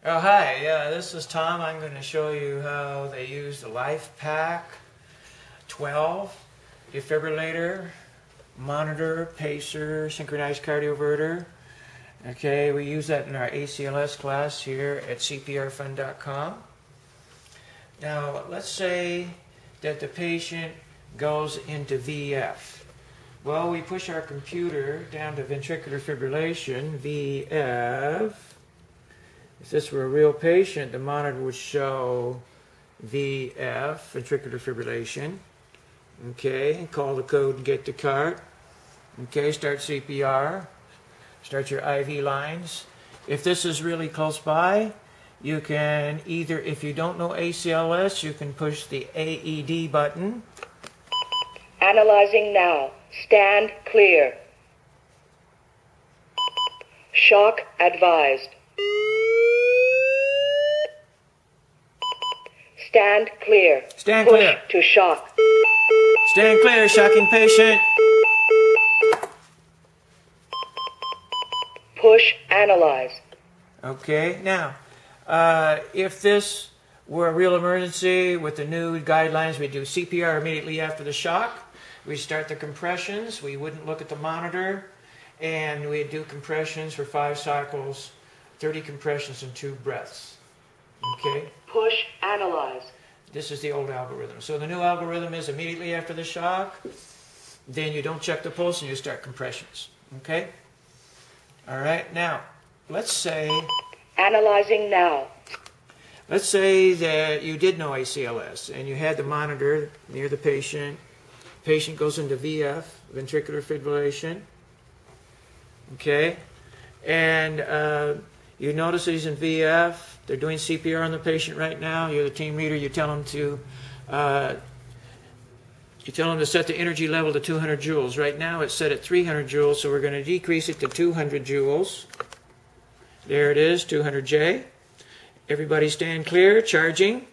Oh, hi. Yeah, this is Tom. I'm going to show you how they use the LifePak 12 defibrillator, monitor, pacer, synchronized cardioverter. Okay, we use that in our ACLS class here at cprfund.com. Now, let's say that the patient goes into VF. Well, we push our computer down to ventricular fibrillation, VF. If this were a real patient, the monitor would show VF, ventricular fibrillation. Okay, call the code and get the cart. Okay, start CPR. Start your IV lines. If this is really close by, you can either, if you don't know ACLS, you can push the AED button. Analyzing now. Stand clear. Shock advised. Stand clear. Stand Push clear. to shock. Stand clear, shocking patient. Push analyze. Okay, now, if this were a real emergency with the new guidelines, we'd do CPR immediately after the shock. We'd start the compressions. We wouldn't look at the monitor. And we'd do compressions for 5 cycles, 30 compressions and 2 breaths. Okay? Push analyze. This is the old algorithm. So the new algorithm is immediately after the shock, then you don't check the pulse and you start compressions. Okay? All right, now, let's say... Analyzing now. Let's say that you did know ACLS and you had the monitor near the patient. Patient goes into VF, ventricular fibrillation. Okay? And you notice he's in VF. They're doing CPR on the patient right now. You're the team leader. You tell them to set the energy level to 200 joules. Right now it's set at 300 joules, so we're going to decrease it to 200 joules. There it is, 200J. Everybody stand clear, charging.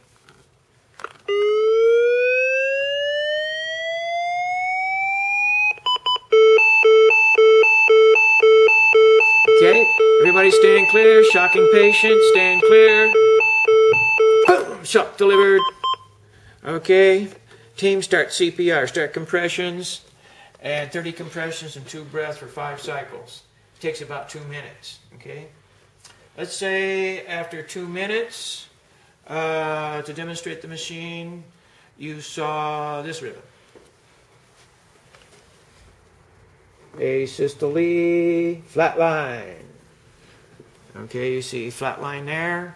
Okay, everybody stand clear, shocking patient, stand clear. Boom, shock delivered. Okay, team start CPR, start compressions, and 30 compressions and 2 breaths for 5 cycles. It takes about 2 minutes, okay? Let's say after 2 minutes, to demonstrate the machine, you saw this rhythm. Asystole, flat line. Okay, you see flat line there.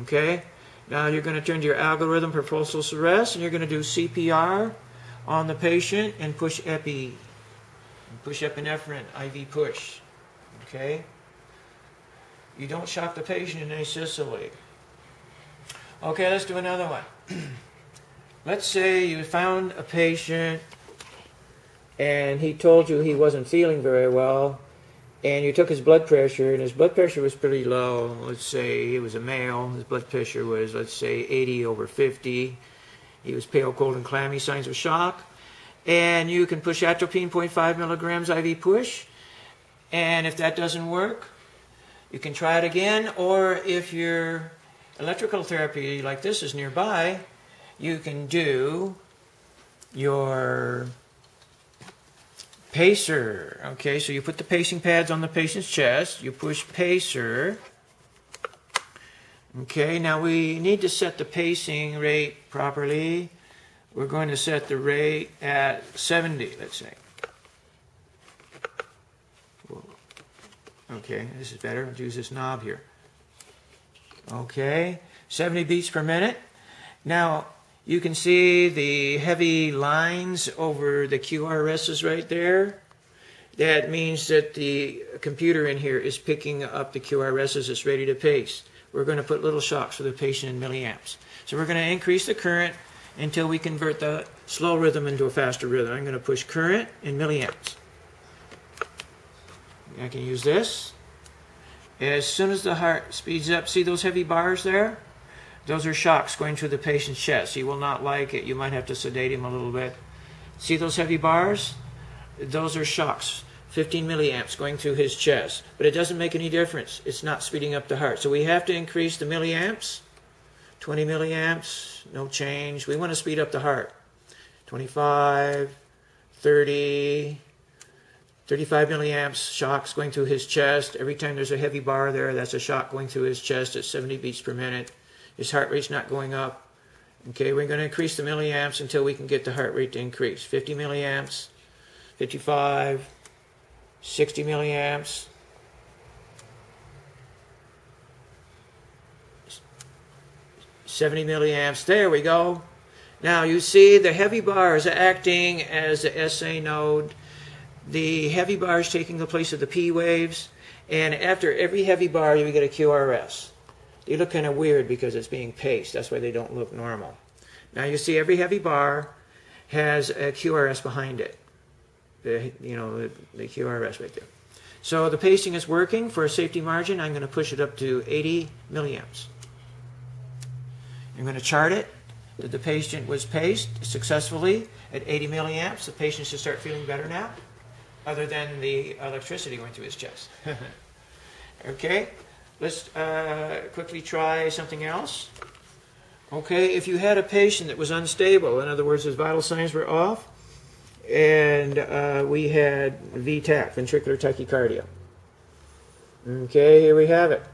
Okay, now you're going to turn to your algorithm for pulseless arrest, and you're going to do CPR on the patient and push epi. Push epinephrine, IV push. Okay, you don't shock the patient in asystole. Okay, let's do another one. Let's say you found a patient and he told you he wasn't feeling very well, and you took his blood pressure, and his blood pressure was pretty low. Let's say he was a male. His blood pressure was, let's say, 80/50. He was pale, cold, and clammy, signs of shock. And you can push atropine 0.5 milligrams IV push. And if that doesn't work, you can try it again. Or if your electrical therapy like this is nearby, you can do your pacer. Okay, so you put the pacing pads on the patient's chest. You push pacer. Okay, now we need to set the pacing rate properly. We're going to set the rate at 70, let's say. Okay, this is better. Let's use this knob here. Okay, 70 beats per minute. Now, you can see the heavy lines over the QRSs right there. That means that the computer in here is picking up the QRSs. It's ready to pace. We're going to put little shocks for the patient in milliamps. So we're going to increase the current until we convert the slow rhythm into a faster rhythm. I'm going to push current in milliamps. I can use this. As soon as the heart speeds up, see those heavy bars there? Those are shocks going through the patient's chest. He will not like it. You might have to sedate him a little bit. See those heavy bars? Those are shocks 15 milliamps going through his chest. But it doesn't make any difference. It's not speeding up the heart. So we have to increase the milliamps. 20 milliamps, no change. We want to speed up the heart. 25, 30, 35 milliamps, shocks going through his chest. Every time there's a heavy bar there, that's a shock going through his chest at 70 beats per minute. His heart rate's not going up. Okay, we're going to increase the milliamps until we can get the heart rate to increase. 50 milliamps, 55, 60 milliamps, 70 milliamps. There we go. Now you see the heavy bar is acting as the SA node. The heavy bar is taking the place of the P waves. And after every heavy bar, you get a QRS. They look kind of weird because it's being paced. That's why they don't look normal. Now you see every heavy bar has a QRS behind it. The QRS right there. So the pacing is working. For a safety margin, I'm going to push it up to 80 milliamps. I'm going to chart it that the patient was paced successfully at 80 milliamps. The patient should start feeling better now, other than the electricity going through his chest. Okay, let's quickly try something else. Okay, if you had a patient that was unstable, in other words, his vital signs were off, and we had VTAC, ventricular tachycardia. Okay, here we have it.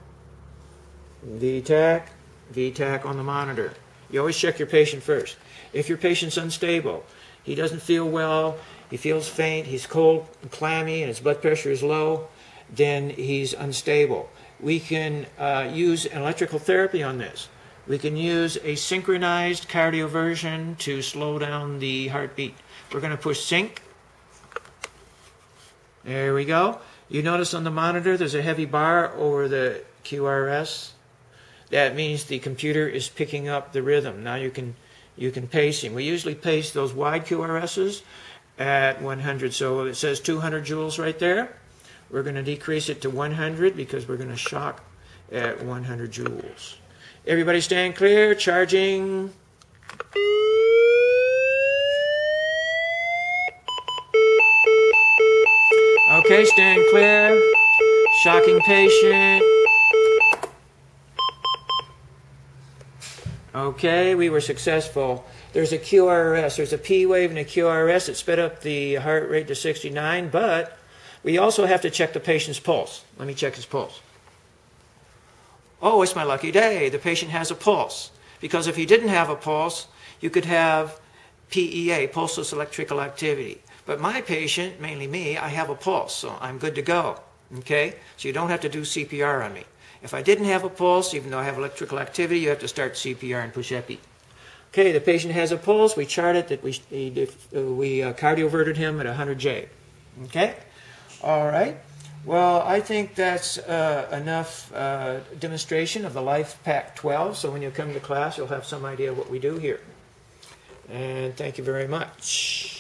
VTAC on the monitor. You always check your patient first. If your patient's unstable, he doesn't feel well, he feels faint, he's cold and clammy, and his blood pressure is low, then he's unstable. We can use electrical therapy on this. We can use a synchronized cardioversion to slow down the heartbeat. We're going to push sync. There we go. You notice on the monitor there's a heavy bar over the QRS. That means the computer is picking up the rhythm. Now you can pace him. We usually pace those wide QRSs at 100. So it says 200 joules right there. We're going to decrease it to 100 because we're going to shock at 100 joules. Everybody stand clear. Charging. Okay, stand clear. Shocking patient. Okay, we were successful. There's a QRS. There's a P wave and a QRS. It sped up the heart rate to 69, but we also have to check the patient's pulse. Let me check his pulse. Oh, it's my lucky day. The patient has a pulse. Because if he didn't have a pulse, you could have PEA, pulseless electrical activity. But my patient, mainly me, I have a pulse, so I'm good to go. Okay? So you don't have to do CPR on me. If I didn't have a pulse, even though I have electrical activity, you have to start CPR and push epi. Okay, the patient has a pulse. We charted that we cardioverted him at 100J. Okay? All right. Well, I think that's enough demonstration of the LifePak 12. So when you come to class, you'll have some idea what we do here. And thank you very much.